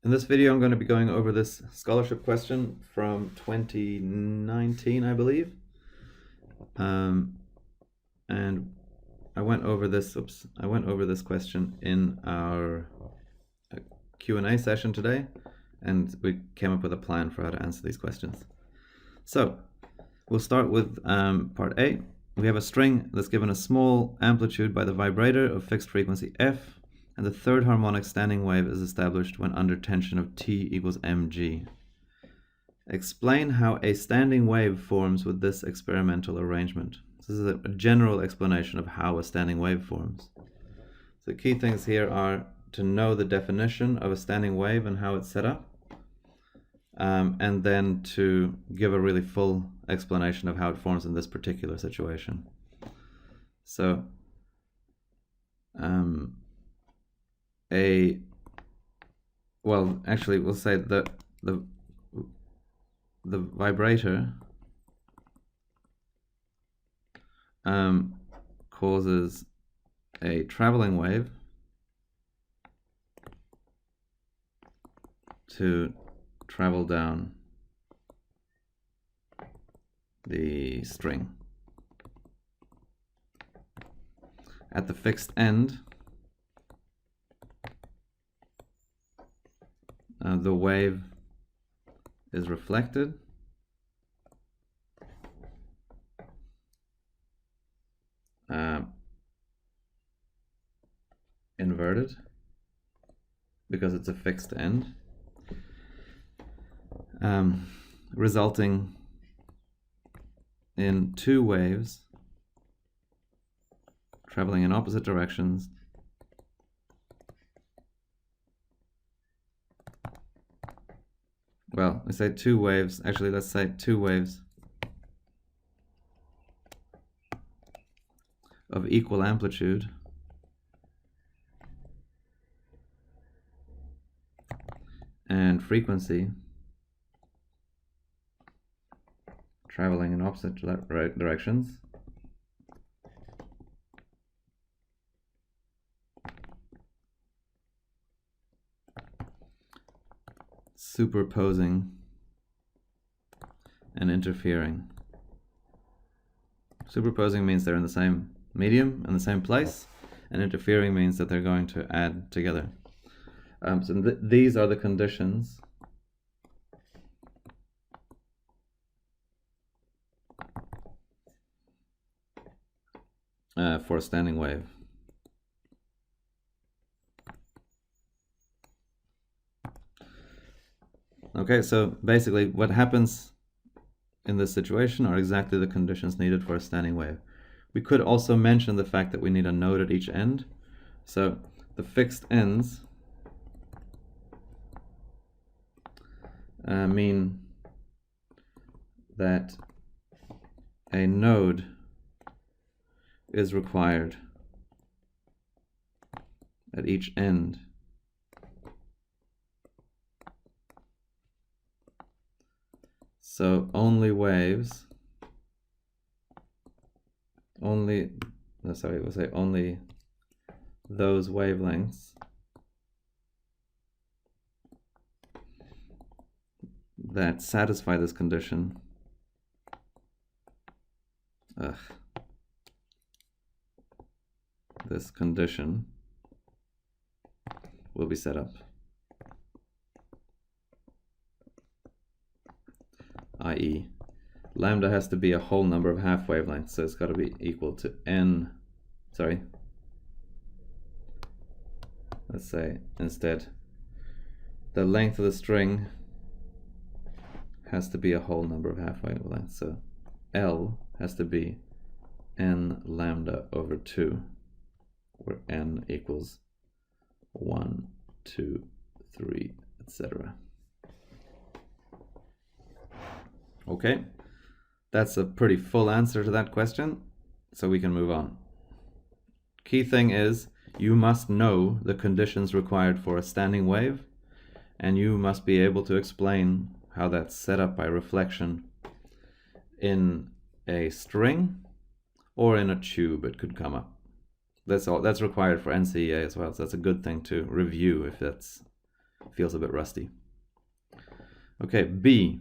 In this video, I'm going to be going over this scholarship question from 2019, I believe. And I went over this question in our Q&A session today, and we came up with a plan for how to answer these questions. So we'll start with part A. We have a string that's given a small amplitude by the vibrator of fixed frequency f, and the third harmonic standing wave is established when under tension of T equals mg. Explain how a standing wave forms with this experimental arrangement. This is a general explanation of how a standing wave forms. So the key things here are to know the definition of a standing wave and how it's set up, and then to give a really full explanation of how it forms in this particular situation. So we'll say that the vibrator causes a traveling wave to travel down the string. At the fixed end, the wave is reflected inverted because it's a fixed end, resulting in two waves traveling in opposite directions let's say two waves of equal amplitude and frequency traveling in opposite directions. Superposing and interfering. Superposing means they're in the same medium, in the same place, and interfering means that they're going to add together. These are the conditions for a standing wave. Okay, so basically what happens in this situation are exactly the conditions needed for a standing wave. We could also mention the fact that we need a node at each end. So the fixed ends mean that a node is required at each end so only those wavelengths that satisfy this condition will be set up, i.e. lambda has to be a whole number of half wavelengths, so it's got to be equal to let's say instead the length of the string has to be a whole number of half wavelengths, so L has to be n lambda over 2, where n equals 1, 2, 3, etc. Okay, that's a pretty full answer to that question, so we can move on. Key thing is you must know the conditions required for a standing wave, and you must be able to explain how that's set up by reflection in a string or in a tube. It could come up. That's required for NCEA as well, so that's a good thing to review if feels a bit rusty. Okay, B.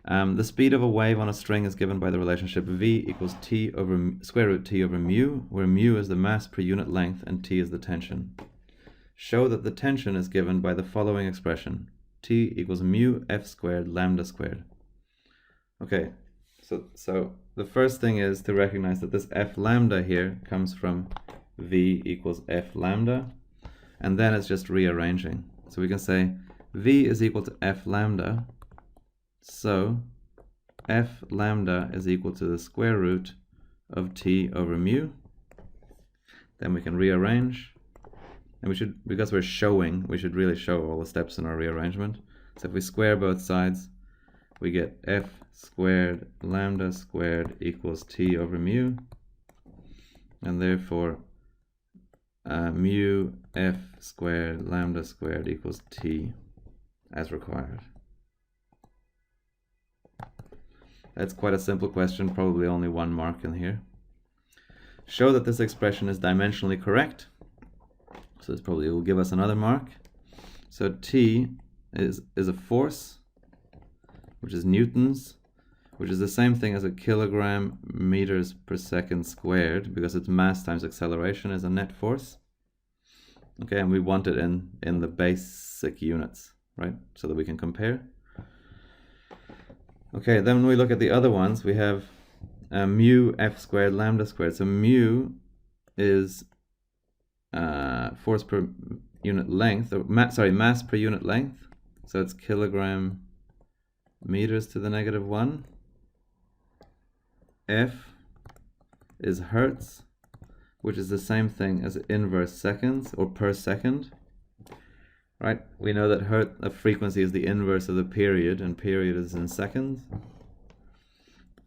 The speed of a wave on a string is given by the relationship V equals T over square root T over mu, where mu is the mass per unit length and T is the tension. Show that the tension is given by the following expression: T equals mu F squared lambda squared. Okay, so the first thing is to recognize that this F lambda here comes from V equals F lambda, and then it's just rearranging. So we can say V is equal to F lambda, so F lambda is equal to the square root of T over mu. Then we can rearrange, and we should, because we're showing, we should really show all the steps in our rearrangement. So if we square both sides, we get F squared lambda squared equals T over mu, and therefore mu F squared lambda squared equals T as required. That's quite a simple question, probably only 1 mark in here. Show that this expression is dimensionally correct. So this probably will give us another mark. So T is a force, which is newtons, which is the same thing as a kilogram meters per second squared, because its mass times acceleration is a net force. Okay, and we want it in the basic units, right? So that we can compare. Okay, then when we look at the other ones, we have mu F squared lambda squared. So mu is force per unit length, or mass per unit length. So it's kilogram meters to the negative 1. F is hertz, which is the same thing as inverse seconds or per second. Right? We know that a frequency is the inverse of the period, and period is in seconds.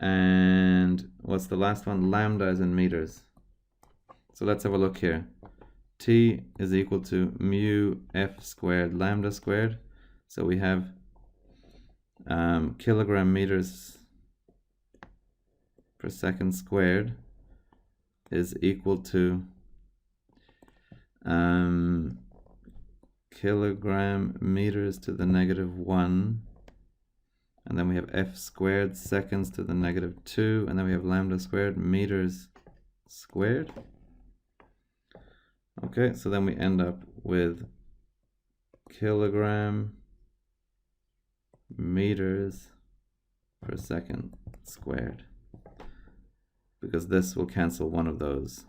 And what's the last one? Lambda is in meters. So let's have a look here. T is equal to mu F squared lambda squared. So we have kilogram meters per second squared is equal to kilogram meters to the negative 1, and then we have F squared seconds to the negative 2, and then we have lambda squared meters squared. Okay, so then we end up with kilogram meters per second squared, because this will cancel one of those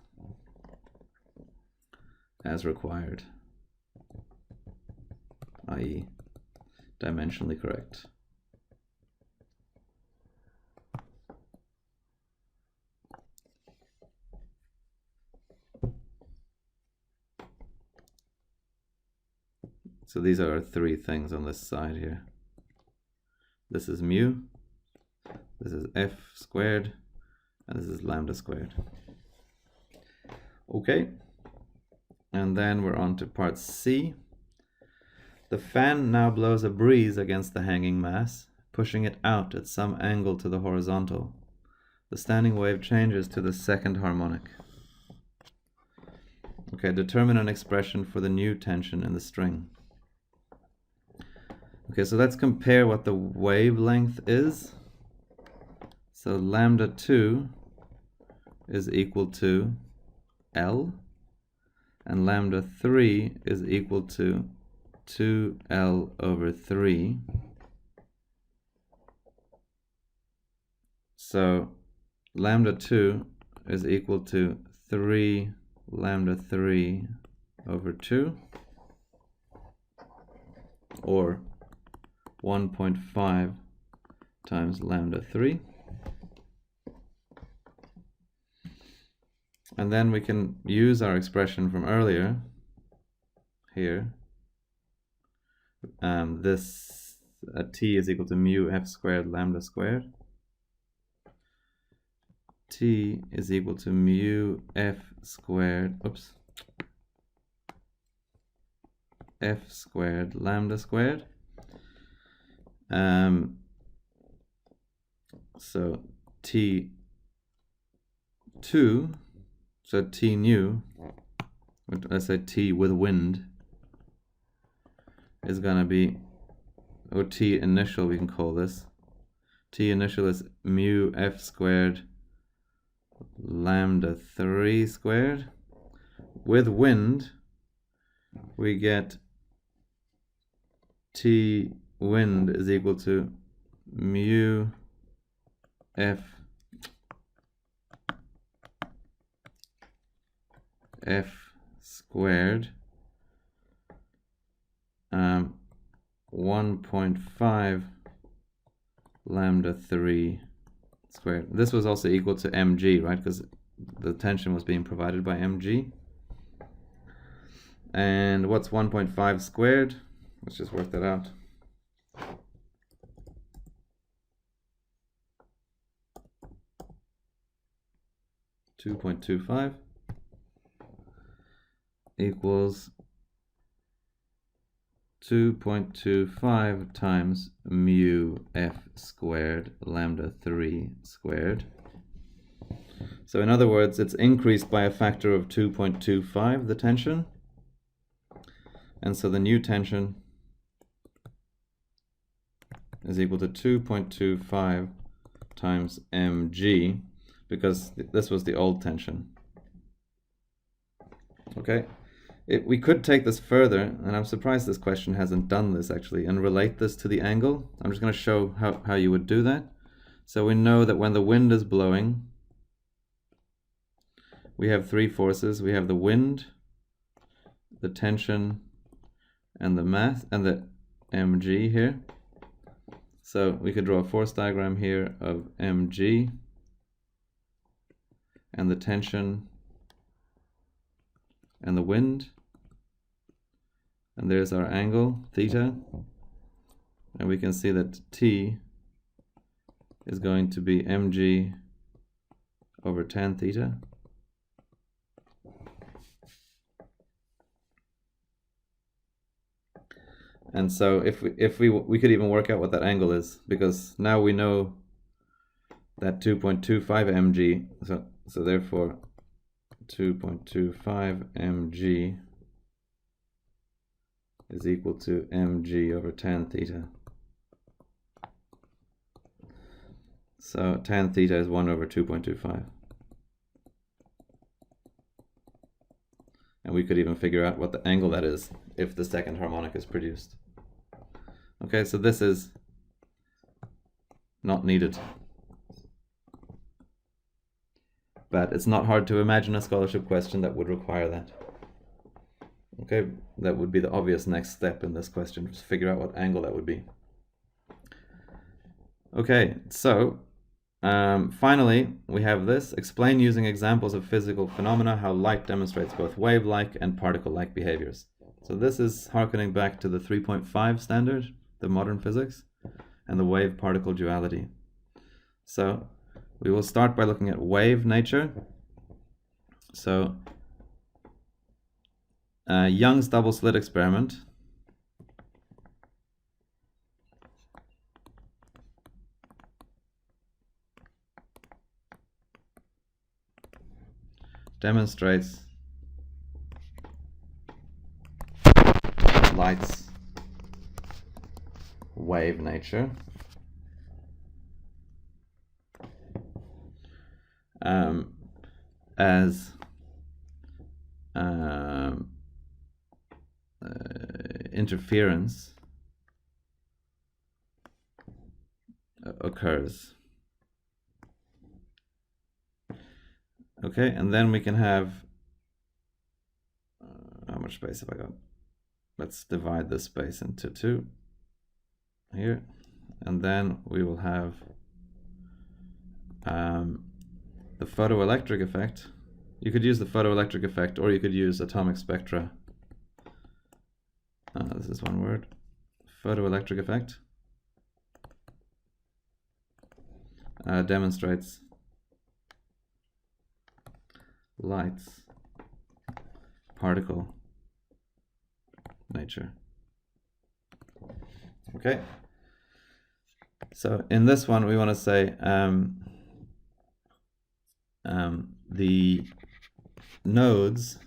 as required, i.e. dimensionally correct. So these are our 3 things on this side here. This is mu, this is F squared, and this is lambda squared. Okay, and then we're on to part C. The fan now blows a breeze against the hanging mass, pushing it out at some angle to the horizontal. The standing wave changes to the second harmonic. Okay, determine an expression for the new tension in the string. Okay, so let's compare what the wavelength is. So lambda 2 is equal to L, and lambda 3 is equal to 2L over 3. So lambda 2 is equal to 3 lambda 3 over 2, or 1.5 times lambda 3. And then we can use our expression from earlier here. This T is equal to mu F squared lambda squared. T is equal to mu F squared, F squared lambda squared. So T2, so T new, let's say T with wind, is going to be, or T initial we can call this. T initial is mu f squared lambda 3 squared. With wind, we get T wind is equal to mu f squared 1.5 lambda 3 squared. This was also equal to mg, right? Because the tension was being provided by mg. And what's 1.5 squared? Let's just work that out. (2.25) equals 2.25 times mu f squared lambda 3 squared. So in other words, it's increased by a factor of 2.25, the tension. And so the new tension is equal to 2.25 times mg, because this was the old tension. Okay, we could take this further, and I'm surprised this question hasn't done this actually, and relate this to the angle. I'm just going to show how you would do that. So we know that when the wind is blowing, we have three forces. We have the wind, the tension, and the mass, and the mg here. So we could draw a force diagram here of mg and the tension and the wind, and there's our angle theta, and we can see that T is going to be mg over tan theta. And so if we could even work out what that angle is, because now we know that 2.25 mg, so therefore 2.25 mg is equal to mg over tan theta. So tan theta is 1 over 2.25. And we could even figure out what the angle that is if the second harmonic is produced. Okay, so this is not needed. But it's not hard to imagine a scholarship question that would require that. Okay, that would be the obvious next step in this question, just figure out what angle that would be. Okay, so finally we have this. Explain using examples of physical phenomena how light demonstrates both wave-like and particle-like behaviors. So this is harkening back to the 3.5 standard, the modern physics, and the wave-particle duality. So we will start by looking at wave nature. So Young's double slit experiment demonstrates light's wave nature as interference occurs. Okay, and then we can have how much space have I got? Let's divide this space into two here, and then we will have the photoelectric effect. You could use the photoelectric effect, or you could use atomic spectra. This is one word. Photoelectric effect demonstrates light's particle nature. Okay, so in this one we want to say the nodes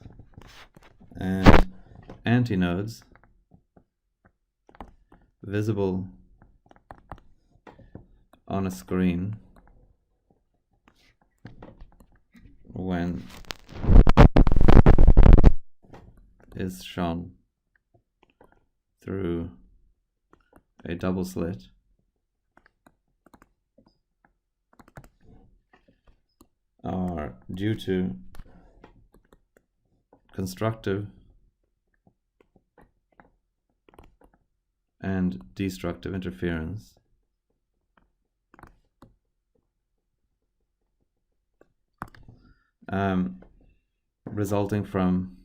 and antinodes visible on a screen when is shone through a double slit are due to constructive and destructive interference resulting from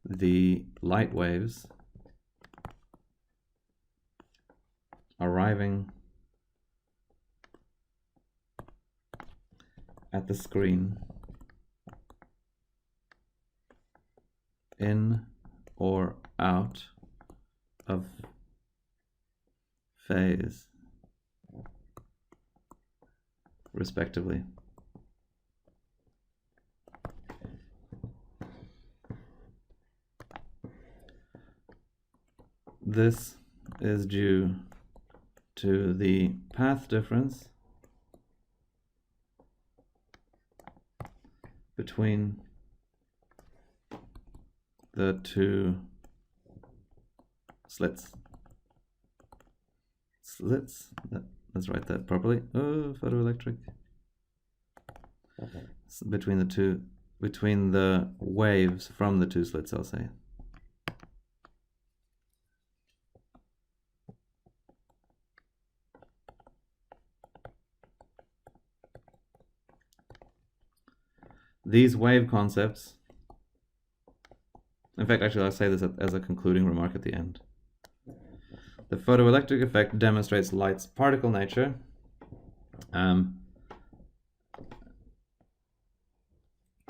the light waves arriving at the screen in or out of phase, respectively. This is due to the path difference between the two slits. Let's write that properly. Oh, photoelectric. So between the waves from the two slits, I'll say. These wave concepts, in fact, actually, I'll say this as a concluding remark at the end. The photoelectric effect demonstrates light's particle nature.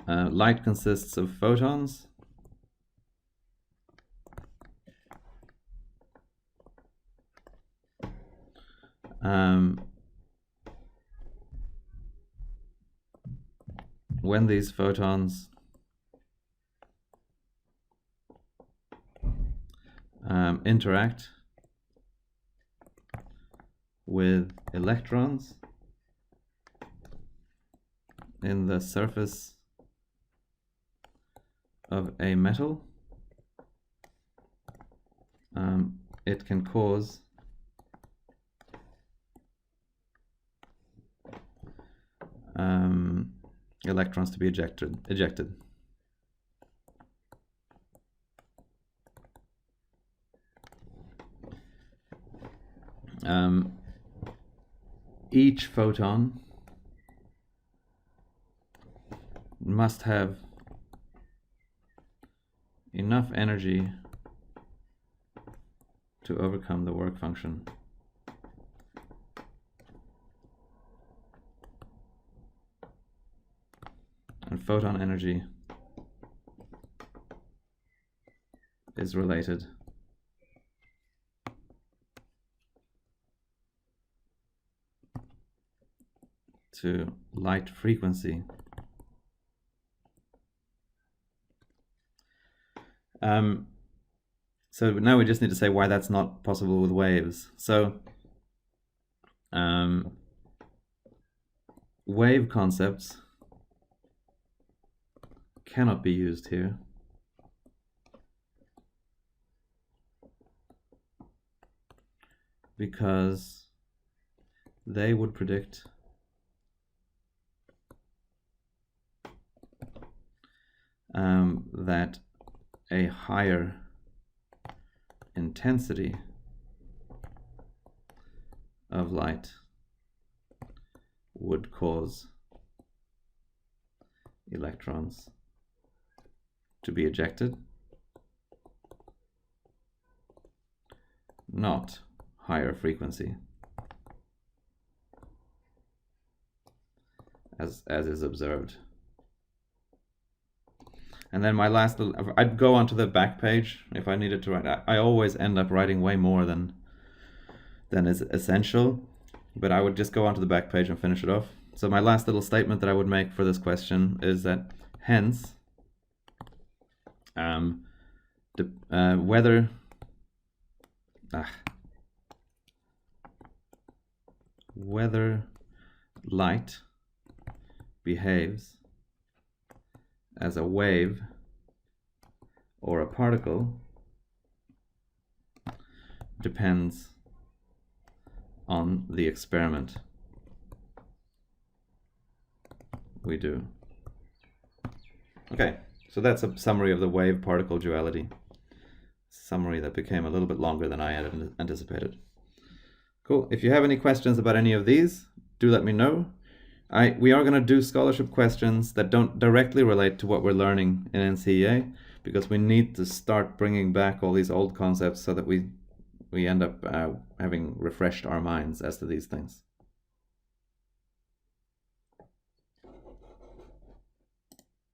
Light consists of photons. When these photons interact with electrons in the surface of a metal, it can cause electrons to be ejected. Each photon must have enough energy to overcome the work function. And photon energy is related to light frequency. So now we just need to say why that's not possible with waves. So wave concepts cannot be used here because they would predict that a higher intensity of light would cause electrons to be ejected, not higher frequency, as is observed. And then my last little, I'd go onto the back page if I needed to write. I always end up writing way more than is essential, but I would just go onto the back page and finish it off. So my last little statement that I would make for this question is that hence whether light behaves as a wave or a particle depends on the experiment we do. Okay, so that's a summary of the wave-particle duality. Summary that became a little bit longer than I had anticipated. Cool. If you have any questions about any of these, do let me know. We are going to do scholarship questions that don't directly relate to what we're learning in NCEA, because we need to start bringing back all these old concepts so that we end up having refreshed our minds as to these things.